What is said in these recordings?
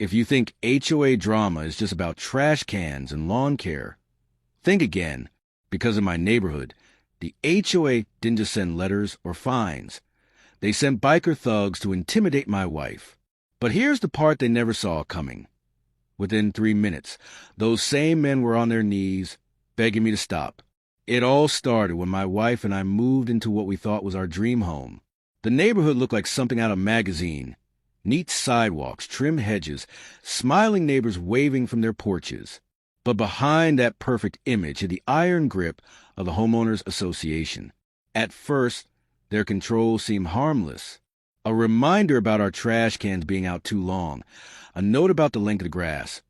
If you think HOA drama is just about trash cans and lawn care, think again. Because in my neighborhood, the HOA didn't just send letters or fines. They sent biker thugs to intimidate my wife. But here's the part they never saw coming. Within 3 minutes, those same men were on their knees, begging me to stop. It all started when my wife and I moved into what we thought was our dream home. The neighborhood looked like something out of a magazine. Neat sidewalks, trim hedges, smiling neighbors waving from their porches. But behind that perfect image hid the iron grip of the homeowners association. At first, their control seemed harmless. A reminder about our trash cans being out too long, a note about the length of the grass,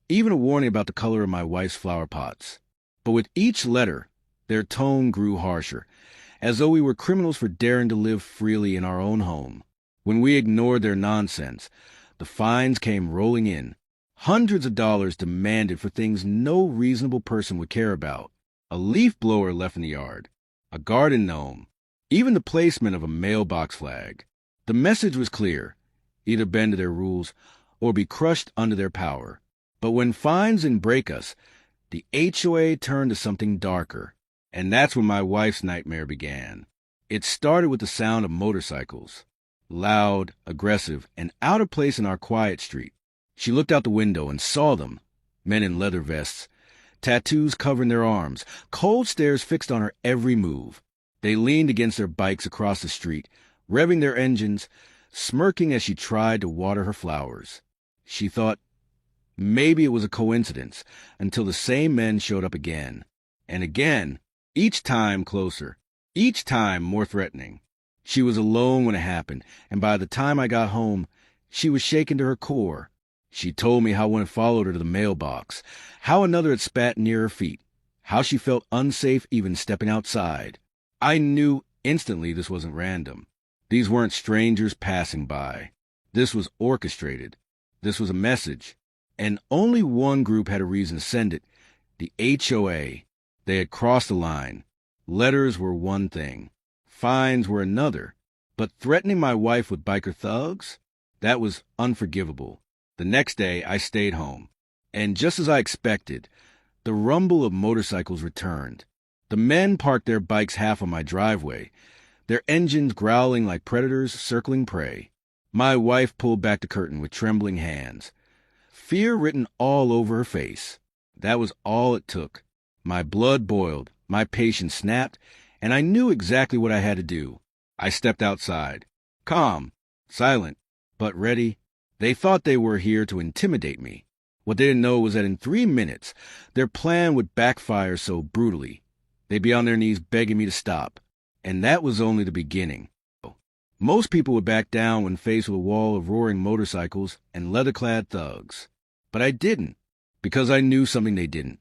even a warning about the color of my wife's flower pots. But with each letter, their tone grew harsher, as though we were criminals for daring to live freely in our own home. When we ignored their nonsense, the fines came rolling in. Hundreds of dollars demanded for things no reasonable person would care about. A leaf blower left in the yard, a garden gnome, even the placement of a mailbox flag. The message was clear: either bend to their rules or be crushed under their power. But when fines didn't break us, the HOA turned to something darker. And that's when my wife's nightmare began. It started with the sound of motorcycles. Loud, aggressive, and out of place in our quiet street. She looked out the window and saw them. Men in leather vests, tattoos covering their arms, cold stares fixed on her every move. They leaned against their bikes across the street, revving their engines, smirking as she tried to water her flowers. She thought maybe it was a coincidence, until the same men showed up again. And again, each time closer, each time more threatening. She was alone when it happened, and by the time I got home, she was shaken to her core. She told me how one had followed her to the mailbox, how another had spat near her feet, how she felt unsafe even stepping outside. I knew instantly this wasn't random. These weren't strangers passing by. This was orchestrated. This was a message. And only one group had a reason to send it: the HOA. They had crossed the line. Letters were one thing. Fines were another. But threatening my wife with biker thugs? That was unforgivable. The next day, I stayed home. And just as I expected, the rumble of motorcycles returned. The men parked their bikes half on my driveway, their engines growling like predators circling prey. My wife pulled back the curtain with trembling hands, fear written all over her face. That was all it took. My blood boiled, my patience snapped, and I knew exactly what I had to do. I stepped outside, calm, silent, but ready. They thought they were here to intimidate me. What they didn't know was that in 3 minutes, their plan would backfire so brutally. They'd be on their knees begging me to stop. And that was only the beginning. Most people would back down when faced with a wall of roaring motorcycles and leather-clad thugs. But I didn't, because I knew something they didn't.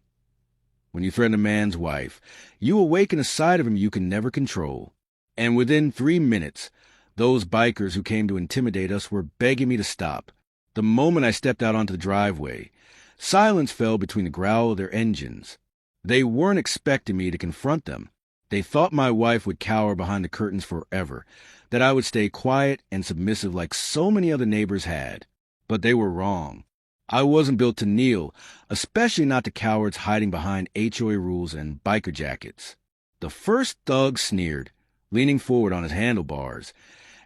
When you threaten a man's wife, you awaken a side of him you can never control. And within 3 minutes, those bikers who came to intimidate us were begging me to stop. The moment I stepped out onto the driveway, silence fell between the growl of their engines. They weren't expecting me to confront them. They thought my wife would cower behind the curtains forever, that I would stay quiet and submissive like so many other neighbors had. But they were wrong. I wasn't built to kneel, especially not to cowards hiding behind HOA rules and biker jackets. The first thug sneered, leaning forward on his handlebars,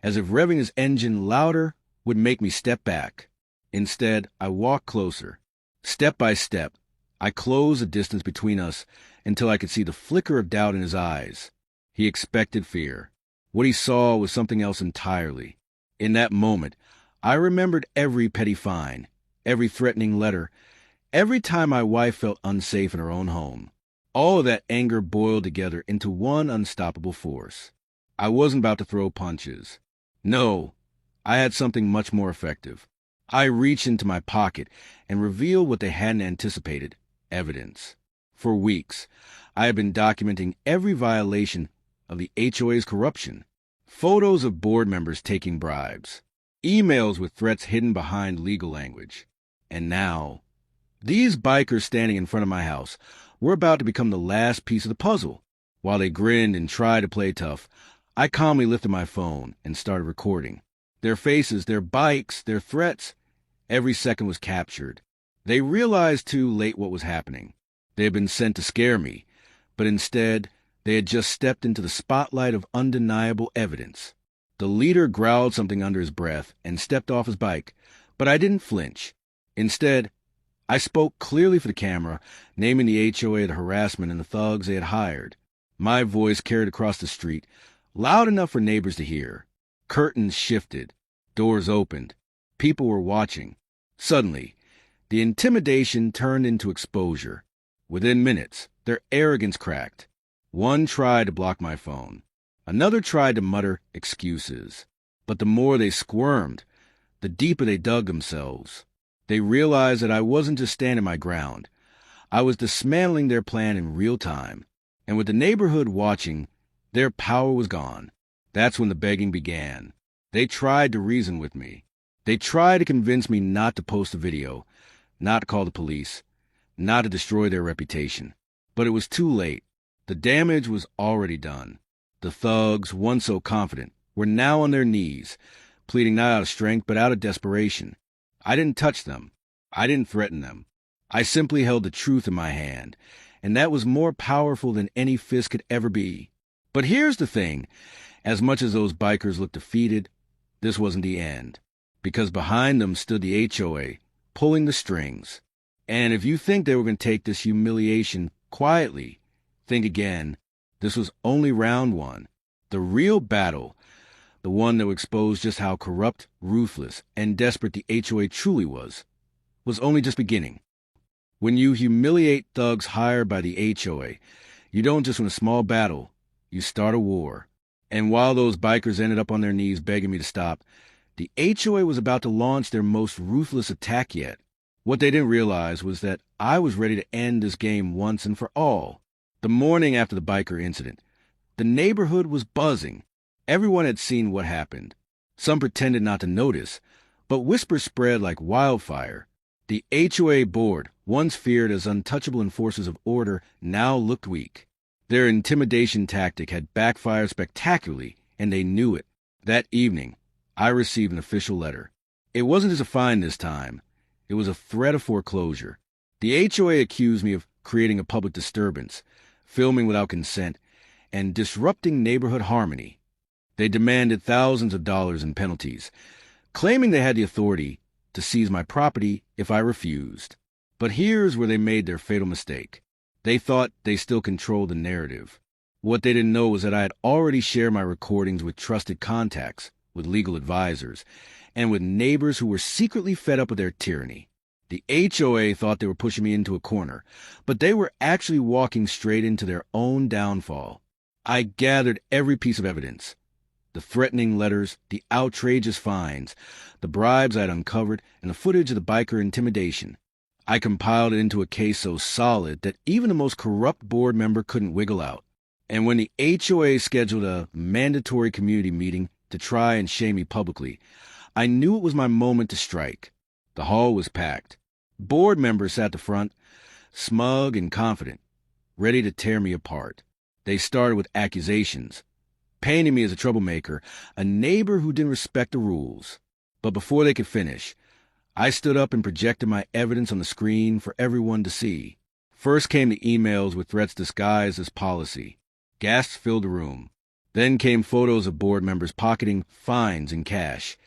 as if revving his engine louder would make me step back. Instead, I walked closer. Step by step, I closed the distance between us until I could see the flicker of doubt in his eyes. He expected fear. What he saw was something else entirely. In that moment, I remembered every petty fine, every threatening letter, every time my wife felt unsafe in her own home. All of that anger boiled together into one unstoppable force. I wasn't about to throw punches. No, I had something much more effective. I reached into my pocket and revealed what they hadn't anticipated: evidence. For weeks, I had been documenting every violation of the HOA's corruption. Photos of board members taking bribes. Emails with threats hidden behind legal language. And now, these bikers standing in front of my house were about to become the last piece of the puzzle. While they grinned and tried to play tough, I calmly lifted my phone and started recording. Their faces, their bikes, their threats, Every second was captured. They realized too late what was happening. They had been sent to scare me, but instead, they had just stepped into the spotlight of undeniable evidence. The leader growled something under his breath and stepped off his bike, but I didn't flinch. Instead, I spoke clearly for the camera, naming the HOA, the harassment, and the thugs they had hired. My voice carried across the street, loud enough for neighbors to hear. Curtains shifted. Doors opened. People were watching. Suddenly, the intimidation turned into exposure. Within minutes, their arrogance cracked. One tried to block my phone. Another tried to mutter excuses. But the more they squirmed, the deeper they dug themselves. They realized that I wasn't just standing my ground. I was dismantling their plan in real time. And with the neighborhood watching, their power was gone. That's when the begging began. They tried to reason with me. They tried to convince me not to post a video, not to call the police, not to destroy their reputation. But it was too late. The damage was already done. The thugs, once so confident, were now on their knees, pleading not out of strength but out of desperation. I didn't touch them. I didn't threaten them. I simply held the truth in my hand, and that was more powerful than any fist could ever be. But here's the thing. As much as those bikers looked defeated, this wasn't the end. Because behind them stood the HOA, pulling the strings. And if you think they were going to take this humiliation quietly, think again. This was only round one. The real battle, the one that would expose just how corrupt, ruthless, and desperate the HOA truly was only just beginning. When you humiliate thugs hired by the HOA, you don't just win a small battle, you start a war. And while those bikers ended up on their knees begging me to stop, the HOA was about to launch their most ruthless attack yet. What they didn't realize was that I was ready to end this game once and for all. The morning after the biker incident, the neighborhood was buzzing. Everyone had seen what happened. Some pretended not to notice, but whispers spread like wildfire. The HOA board, once feared as untouchable enforcers of order, now looked weak. Their intimidation tactic had backfired spectacularly, and they knew it. That evening, I received an official letter. It wasn't just a fine this time. It was a threat of foreclosure. The HOA accused me of creating a public disturbance, filming without consent, and disrupting neighborhood harmony. They demanded thousands of dollars in penalties, claiming they had the authority to seize my property if I refused. But here's where they made their fatal mistake. They thought they still controlled the narrative. What they didn't know was that I had already shared my recordings with trusted contacts, with legal advisors, and with neighbors who were secretly fed up with their tyranny. The HOA thought they were pushing me into a corner, but they were actually walking straight into their own downfall. I gathered every piece of evidence. The threatening letters, the outrageous fines, the bribes I had uncovered, and the footage of the biker intimidation. I compiled it into a case so solid that even the most corrupt board member couldn't wiggle out. And when the HOA scheduled a mandatory community meeting to try and shame me publicly, I knew it was my moment to strike. The hall was packed. Board members sat at the front, smug and confident, ready to tear me apart. They started with accusations, painting me as a troublemaker, a neighbor who didn't respect the rules. But before they could finish, I stood up and projected my evidence on the screen for everyone to see. First came the emails with threats disguised as policy. Gasps filled the room. Then came photos of board members pocketing fines in cash,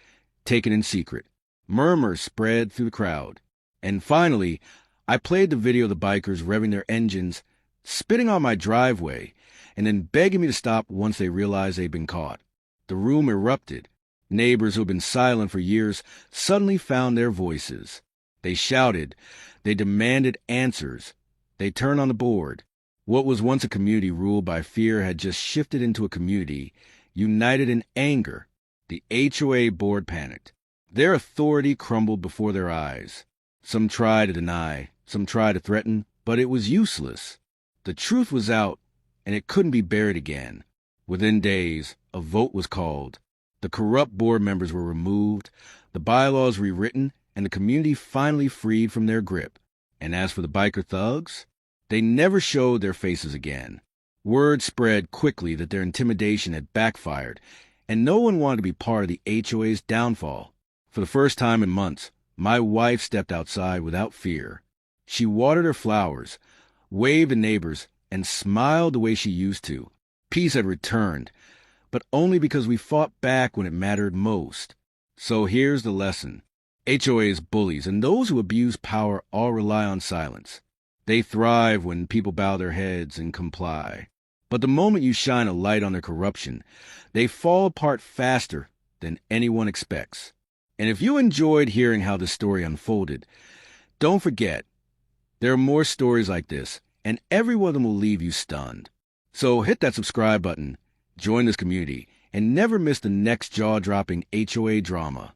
taken in secret. Murmurs spread through the crowd. And finally, I played the video of the bikers revving their engines, spitting on my driveway, and then begging me to stop once they realized they'd been caught. The room erupted. Neighbors who had been silent for years suddenly found their voices. They shouted. They demanded answers. They turned on the board. What was once a community ruled by fear had just shifted into a community united in anger. The HOA board panicked. Their authority crumbled before their eyes. Some tried to deny, some tried to threaten, but it was useless. The truth was out, and it couldn't be buried again. Within days, a vote was called. The corrupt board members were removed, the bylaws rewritten, and the community finally freed from their grip. And as for the biker thugs, they never showed their faces again. Word spread quickly that their intimidation had backfired, and no one wanted to be part of the HOA's downfall. For the first time in months, My wife stepped outside without fear. She watered her flowers, waved to neighbors, and smiled the way she used to. Peace had returned, but only because we fought back when it mattered most. So here's the lesson. HOAs, bullies, and those who abuse power all rely on silence. They thrive when people bow their heads and comply. But the moment you shine a light on their corruption, they fall apart faster than anyone expects. And if you enjoyed hearing how this story unfolded, don't forget, there are more stories like this, and every one of them will leave you stunned. So hit that subscribe button, join this community, and never miss the next jaw-dropping HOA drama.